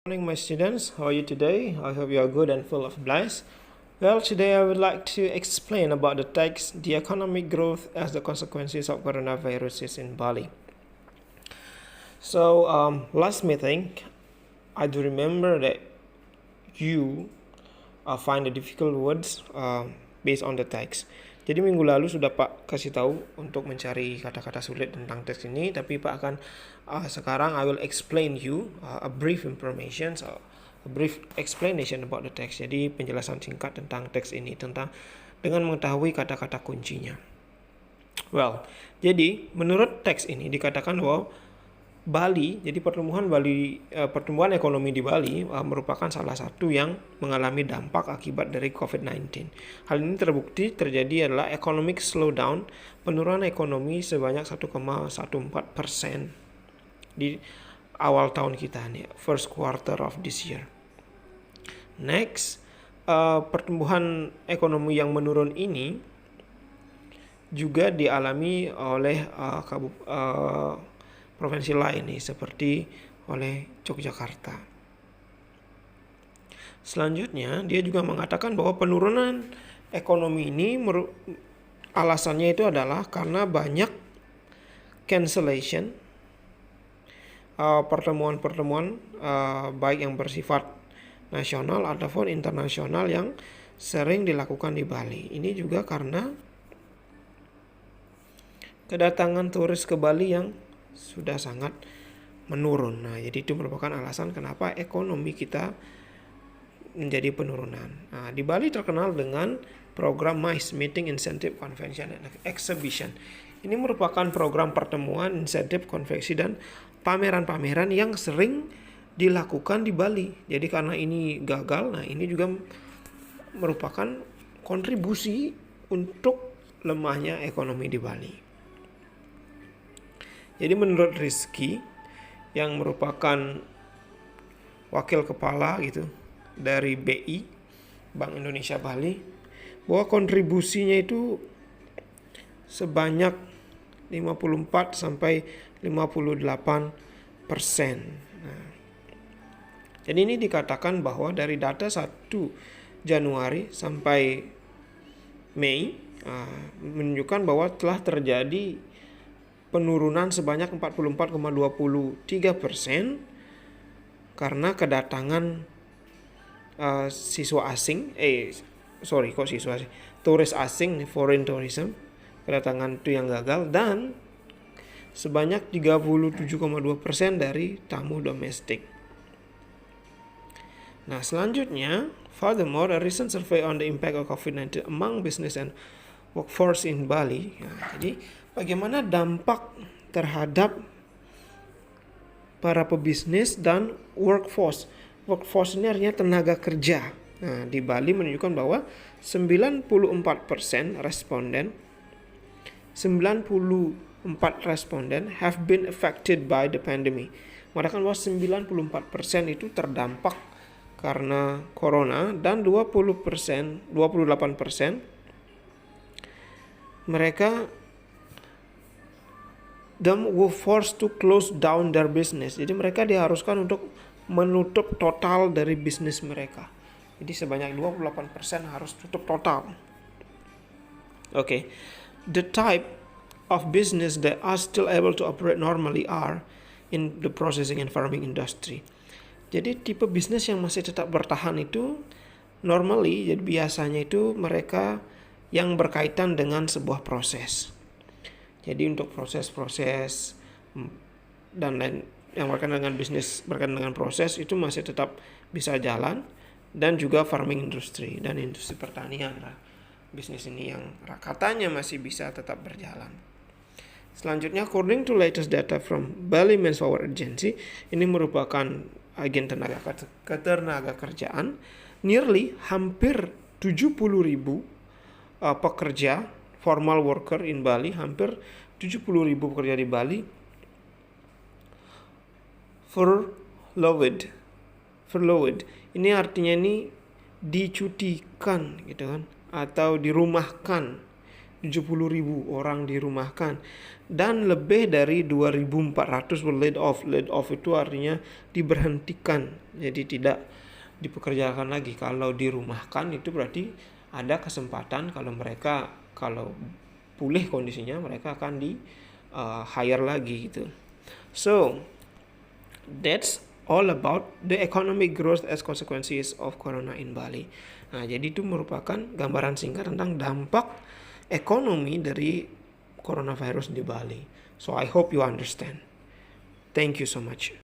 Morning, my students. How are you today? I hope you are good and full of bliss. Well, today I would like to explain about the text, the economic growth as the consequences of coronavirus in Bali. So, last meeting, I do remember that you find the difficult words based on the text. Jadi minggu lalu sudah Pak kasih tahu untuk mencari kata-kata sulit tentang teks ini, tapi Pak akan sekarang I will explain you a brief information, a brief explanation about the text. Jadi penjelasan singkat tentang teks ini dengan mengetahui kata-kata kuncinya. Well, jadi menurut teks ini dikatakan bahwa Bali, jadi pertumbuhan ekonomi di Bali merupakan salah satu yang mengalami dampak akibat dari COVID-19. Hal ini terbukti terjadi adalah economic slowdown, penurunan ekonomi sebanyak 1,14% di awal tahun kita nih, first quarter of this year. Next, pertumbuhan ekonomi yang menurun ini juga dialami oleh provinsi lain nih, seperti oleh Yogyakarta. Selanjutnya, dia juga mengatakan bahwa penurunan ekonomi ini alasannya itu adalah karena banyak cancellation pertemuan-pertemuan baik yang bersifat nasional ataupun internasional yang sering dilakukan di Bali. Ini juga karena kedatangan turis ke Bali yang sudah sangat menurun. Nah, jadi itu merupakan alasan kenapa ekonomi kita menjadi penurunan. Nah, di Bali terkenal dengan program MICE, Meeting Incentive Convention and Exhibition. Ini merupakan program pertemuan, insentif, konvensi, dan pameran-pameran yang sering dilakukan di Bali. Jadi karena ini gagal, nah ini juga merupakan kontribusi untuk lemahnya ekonomi di Bali. Jadi menurut Rizky yang merupakan wakil kepala gitu dari BI, Bank Indonesia Bali, bahwa kontribusinya itu sebanyak 54 sampai 58%. Nah, jadi ini dikatakan bahwa dari data 1 Januari sampai Mei menunjukkan bahwa telah terjadi penurunan sebanyak 44,23% karena kedatangan turis asing, foreign tourism, kedatangan itu yang gagal, dan sebanyak 37,2% dari tamu domestik. Nah, selanjutnya, furthermore, a recent survey on the impact of COVID-19 among business and workforce in Bali. Nah, jadi bagaimana dampak terhadap para pebisnis dan workforce. Workforce ini artinya tenaga kerja. Nah, di Bali menunjukkan bahwa 94% responden have been affected by the pandemic. Mengatakan bahwa 94% itu terdampak karena corona, dan 28% mereka were forced to close down their business. Jadi mereka diharuskan untuk menutup total dari bisnis mereka. Jadi sebanyak 28% harus tutup total. Okay. The type of business that are still able to operate normally are in the processing and farming industry. Jadi tipe bisnis yang masih tetap bertahan itu normally, jadi biasanya itu mereka yang berkaitan dengan sebuah proses. Jadi untuk proses-proses dan lain yang berkaitan dengan bisnis berkaitan dengan proses itu masih tetap bisa jalan, dan juga farming industry dan industri pertanian lah. Bisnis ini yang katanya masih bisa tetap berjalan. Selanjutnya, according to latest data from Bali Manpower Agency, ini merupakan agen ketenaga kerjaan, hampir 70.000 pekerja formal worker in Bali, hampir 70.000 pekerja di Bali furloughed. Ini artinya ini dicutikan gitu kan, atau dirumahkan 70.000 orang dirumahkan dan lebih dari 2.400 laid off. Laid off itu artinya diberhentikan, jadi tidak dipekerjakan lagi. Kalau dirumahkan itu berarti ada kesempatan kalau pulih kondisinya mereka akan di hire lagi gitu. So that's all about the economic growth as consequences of corona in Bali. Nah, jadi itu merupakan gambaran singkat tentang dampak ekonomi dari coronavirus di Bali. So I hope you understand. Thank you so much.